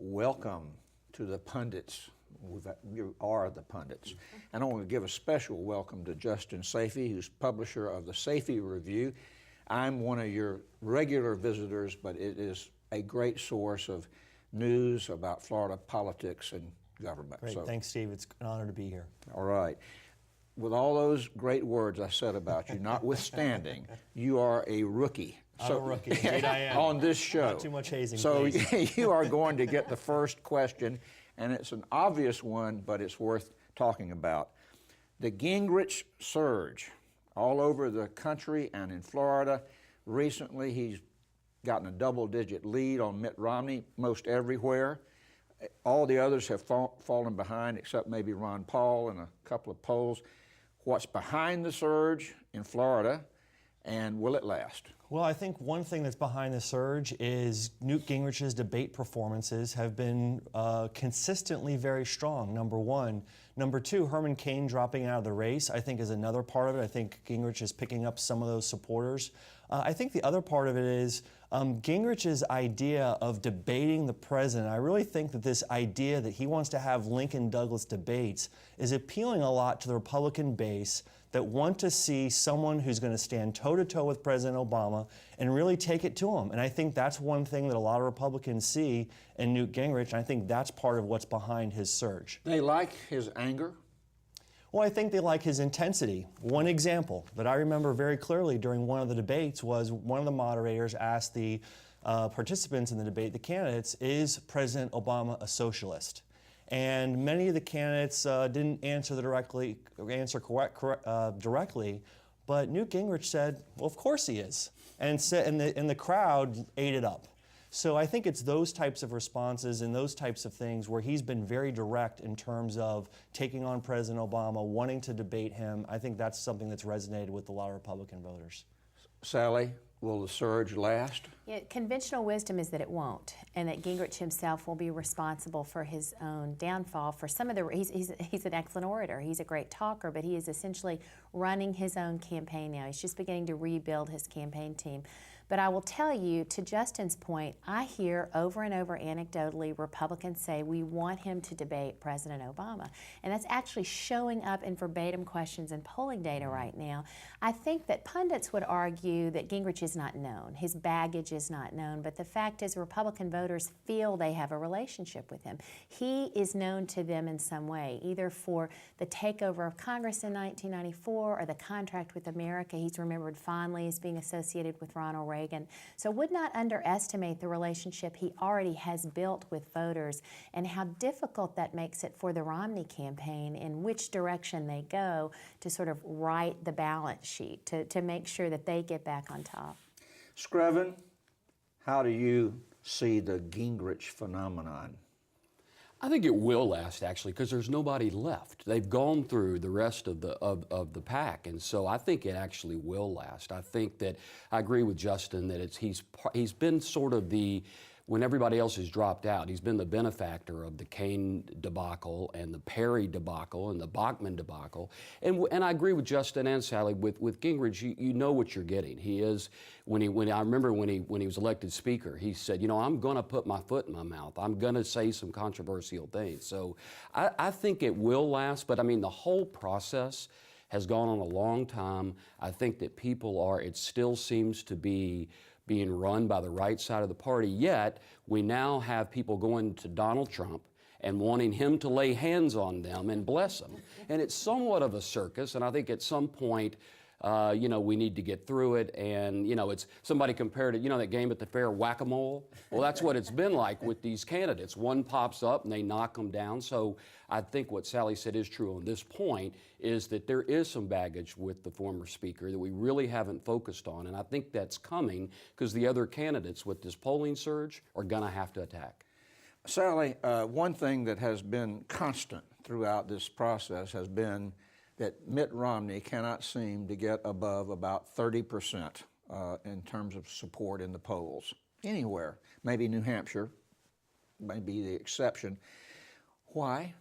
welcome to the Pundits. You are the Pundits. And I want to give a special welcome to Justin Safey, who's publisher of the Safey Review. I'm one of your regular visitors, but it is a great source of news about Florida politics and government. Great, thanks, Steve. It's an honor to be here. All right. With all those great words I said about you, notwithstanding, you are a rookie. I'm a rookie, indeed I am. On this show. Not too much hazing, so please. You are going to get the first question, and it's an obvious one, but it's worth talking about. The Gingrich surge all over the country and in Florida. Recently, he's gotten a double-digit lead on Mitt Romney most everywhere. All the others have fallen behind, except maybe Ron Paul in a couple of polls. What's behind the surge in Florida, and will it last? Well, I think one thing that's behind the surge is Newt Gingrich's debate performances have been consistently very strong, number one. Number two, Herman Cain dropping out of the race, I think, is another part of it. I think Gingrich is picking up some of those supporters. I think the other part of it is Gingrich's idea of debating the president. I really think that this idea that he wants to have Lincoln-Douglas debates is appealing a lot to the Republican base that want to see someone who's going to stand toe-to-toe with President Obama and really take it to him. And I think that's one thing that a lot of Republicans see in Newt Gingrich, and I think that's part of what's behind his surge. They like his anger? Well, I think they like his intensity. One example that I remember very clearly during one of the debates was one of the moderators asked the participants in the debate, the candidates, is President Obama a socialist? And many of the candidates didn't answer directly, but Newt Gingrich said, well, of course he is. And the crowd ate it up. So I think it's those types of responses and those types of things where he's been very direct in terms of taking on President Obama, wanting to debate him. I think that's something that's resonated with a lot of Republican voters. Sally, will the surge last? Yeah, conventional wisdom is that it won't, and that Gingrich himself will be responsible for his own downfall. For some of the, he's an excellent orator, he's a great talker, but he is essentially running his own campaign now. He's just beginning to rebuild his campaign team. But I will tell you, to Justin's point, I hear over and over anecdotally Republicans say we want him to debate President Obama. And that's actually showing up in verbatim questions and polling data right now. I think that pundits would argue that Gingrich is not known. His baggage is not known. But the fact is Republican voters feel they have a relationship with him. He is known to them in some way, either for the takeover of Congress in 1994 or the contract with America. He's remembered fondly as being associated with Ronald Reagan. So would not underestimate the relationship he already has built with voters and how difficult that makes it for the Romney campaign in which direction they go to sort of right the balance sheet, to make sure that they get back on top. Screven, how do you see the Gingrich phenomenon? I think it will last, actually, because there's nobody left. They've gone through the rest of the pack, and so I think it actually will last. I think that I agree with Justin that he's been sort of when everybody else has dropped out, he's been the benefactor of the Cain debacle and the Perry debacle and the Bachmann debacle. And I agree with Justin and Sally with Gingrich. You know what you're getting. He is I remember when he was elected speaker, he said, you know, I'm going to put my foot in my mouth. I'm going to say some controversial things. So I think it will last. But I mean, the whole process has gone on a long time. I think that it still seems to be being run by the right side of the party, yet we now have people going to Donald Trump and wanting him to lay hands on them and bless them. And it's somewhat of a circus, and I think at some point, you know, we need to get through it. And, you know, it's somebody compared it, you know, that game at the fair, whack-a-mole? Well, that's what it's been like with these candidates. One pops up and they knock them down. So I think what Sally said is true on this point, is that there is some baggage with the former speaker that we really haven't focused on. And I think that's coming because the other candidates with this polling surge are going to have to attack. Sally, one thing that has been constant throughout this process has been that Mitt Romney cannot seem to get above about 30% in terms of support in the polls, anywhere. Maybe New Hampshire may be the exception. Why?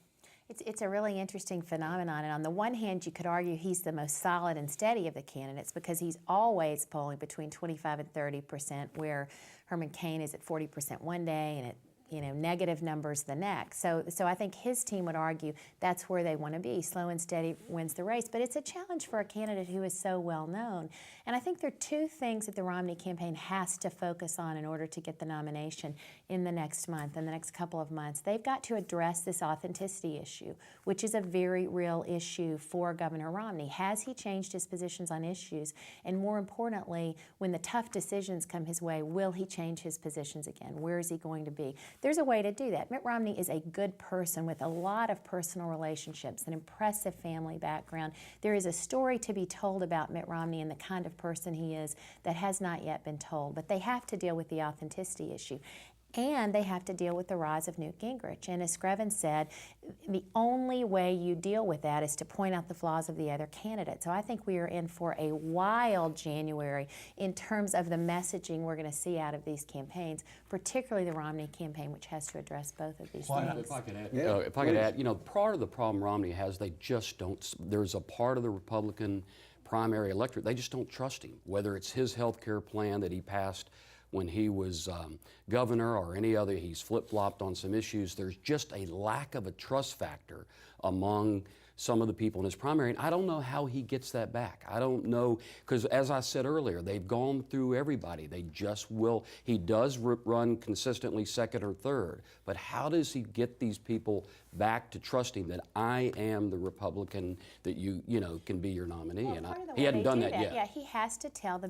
It's a really interesting phenomenon, and on the one hand, you could argue he's the most solid and steady of the candidates because he's always polling between 25 and 30%, where Herman Cain is at 40% one day and at negative numbers the next. So I think his team would argue that's where they want to be. Slow and steady wins the race. But it's a challenge for a candidate who is so well known. And I think there are two things that the Romney campaign has to focus on in order to get the nomination in the next month, in the next couple of months. They've got to address this authenticity issue, which is a very real issue for Governor Romney. Has he changed his positions on issues? And more importantly, when the tough decisions come his way, will he change his positions again? Where is he going to be? There's a way to do that. Mitt Romney is a good person with a lot of personal relationships, an impressive family background. There is a story to be told about Mitt Romney and the kind of person he is that has not yet been told. But they have to deal with the authenticity issue. And they have to deal with the rise of Newt Gingrich. And as Screven said, the only way you deal with that is to point out the flaws of the other candidate. So I think we are in for a wild January in terms of the messaging we're going to see out of these campaigns, particularly the Romney campaign, which has to address both of these things. If I could add, part of the problem Romney has, they just don't, there's a part of the Republican primary electorate, they just don't trust him, whether it's his health care plan that he passed when he was governor or any other. He's flip-flopped on some issues. There's just a lack of a trust factor among some of the people in his primary, and I don't know how he gets that back. I don't know, because as I said earlier, they've gone through everybody. They just will. He does run consistently second or third, but how does he get these people back to trusting that I am the Republican that you can be your nominee? Well, and he hadn't done that yet. Yeah, he has to tell the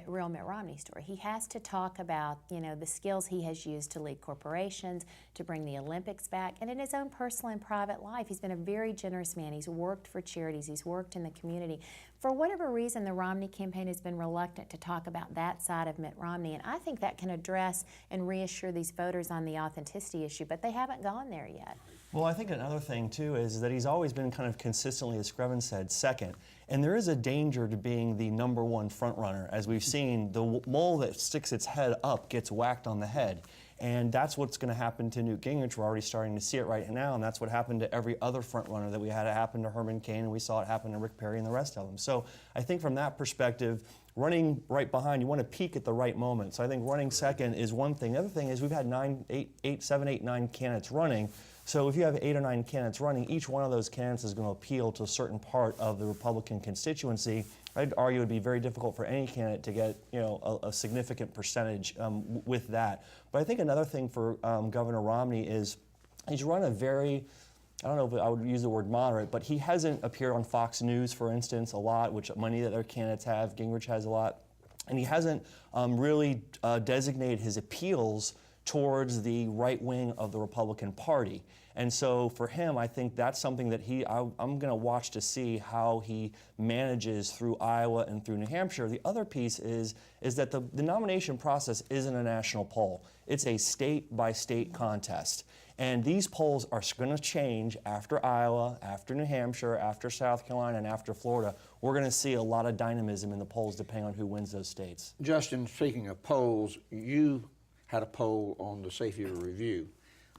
real Mitt Romney story. He has to talk about the skills he has used to lead corporations, to bring the Olympics back, and in his own personal and private life, he's been a very generous man. He's worked for charities. He's worked in the community. For whatever reason, the Romney campaign has been reluctant to talk about that side of Mitt Romney, and I think that can address and reassure these voters on the authenticity issue, but they haven't gone there yet. Well, I think another thing, too, is that he's always been kind of consistently, as Screven said, second. And there is a danger to being the #1 front runner. As we've seen, the mole that sticks its head up gets whacked on the head. And that's what's going to happen to Newt Gingrich. We're already starting to see it right now, and that's what happened to every other front runner that we had. It happen to Herman Cain, and we saw it happen to Rick Perry and the rest of them. So I think from that perspective, running right behind, you want to peak at the right moment. So I think running second is one thing. The other thing is we've had 7, 8, 9 candidates running. So if you have 8 or 9 candidates running, each one of those candidates is going to appeal to a certain part of the Republican constituency. I'd argue it would be very difficult for any candidate to get a significant percentage with that. But I think another thing for Governor Romney is he's run a very, I don't know if I would use the word moderate, but he hasn't appeared on Fox News, for instance, a lot, which many other candidates have. Gingrich has a lot. And he hasn't really designated his appeals towards the right wing of the Republican Party. And so for him, I think that's something that I'm going to watch to see how he manages through Iowa and through New Hampshire. The other piece is that the nomination process isn't a national poll. It's a state-by-state contest. And these polls are going to change after Iowa, after New Hampshire, after South Carolina, and after Florida. We're going to see a lot of dynamism in the polls depending on who wins those states. Justin, speaking of polls, you had a poll on the Safety Review.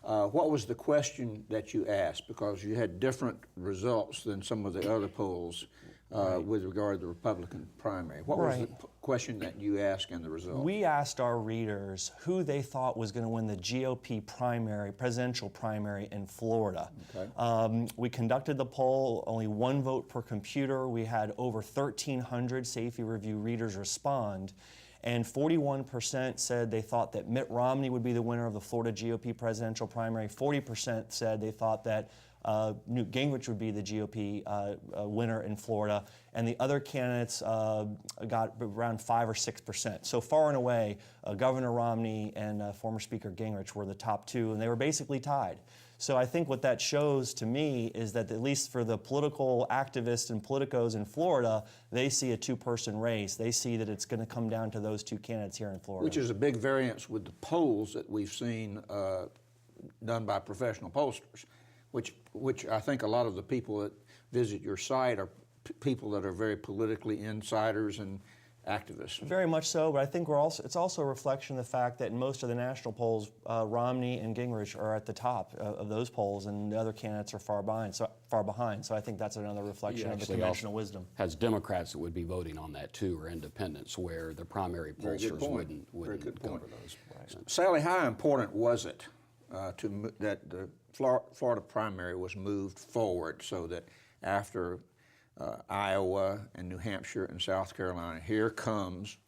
What was the question that you asked? Because you had different results than some of the other polls with regard to the Republican primary. What was the question that you asked and the result? We asked our readers who they thought was going to win the GOP primary, presidential primary in Florida. Okay. We conducted the poll, only 1 vote per computer. We had over 1,300 Safety Review readers respond. And 41% said they thought that Mitt Romney would be the winner of the Florida GOP presidential primary. 40% said they thought that Newt Gingrich would be the GOP winner in Florida. And the other candidates got around 5 or 6%. So far and away, Governor Romney and former Speaker Gingrich were the top 2, and they were basically tied. So I think what that shows to me is that at least for the political activists and politicos in Florida, they see a 2-person race. They see that it's going to come down to those 2 candidates here in Florida. Which is a big variance with the polls that we've seen done by professional pollsters, which I think a lot of the people that visit your site are people that are very politically insiders and activists. Very much so, but I think it's also a reflection of the fact that in most of the national polls, Romney and Gingrich are at the top of those polls, and the other candidates are far behind. So I think that's another reflection of the conventional wisdom. Has Democrats that would be voting on that too, or independents, where the primary pollsters wouldn't go to those. Sally, how important was it that the Florida primary was moved forward so that after Iowa and New Hampshire and South Carolina, here comes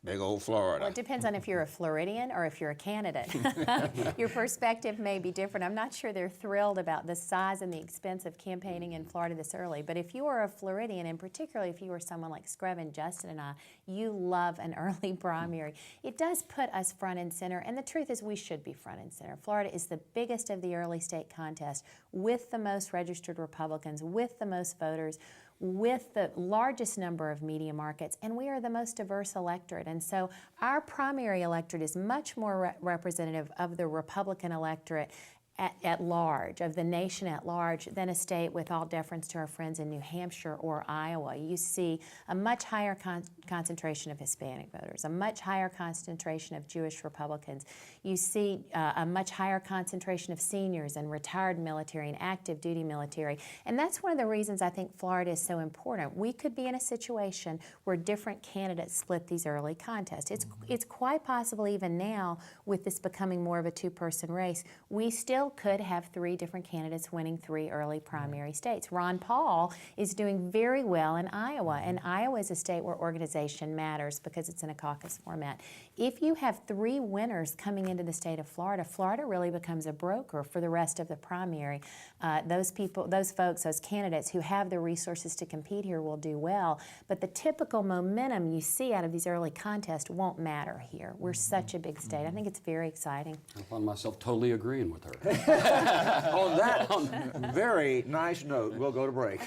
big old Florida. Well, it depends on if you're a Floridian or if you're a candidate. Your perspective may be different. I'm not sure they're thrilled about the size and the expense of campaigning in Florida this early, but if you are a Floridian, and particularly if you are someone like Screven, Justin, and I, you love an early primary. It does put us front and center, and the truth is we should be front and center. Florida is the biggest of the early state contests, with the most registered Republicans, with the most voters, with the largest number of media markets, and we are the most diverse electorate. And so our primary electorate is much more representative of the Republican electorate at large, of the nation at large, than a state, with all deference to our friends in New Hampshire or Iowa. You see a much higher concentration of Hispanic voters, a much higher concentration of Jewish Republicans. You see a much higher concentration of seniors and retired military and active duty military. And that's one of the reasons I think Florida is so important. We could be in a situation where different candidates split these early contests. It's quite possible even now, with this becoming more of a two-person race, we still could have 3 different candidates winning 3 early primary states. Ron Paul is doing very well in Iowa, and Iowa is a state where organization matters because it's in a caucus format. If you have 3 winners coming into the state of Florida, Florida really becomes a broker for the rest of the primary. Those folks, those candidates who have the resources to compete here will do well, but the typical momentum you see out of these early contests won't matter here. We're such a big state. I think it's very exciting. I find myself totally agreeing with her. On that very nice note, we'll go to break.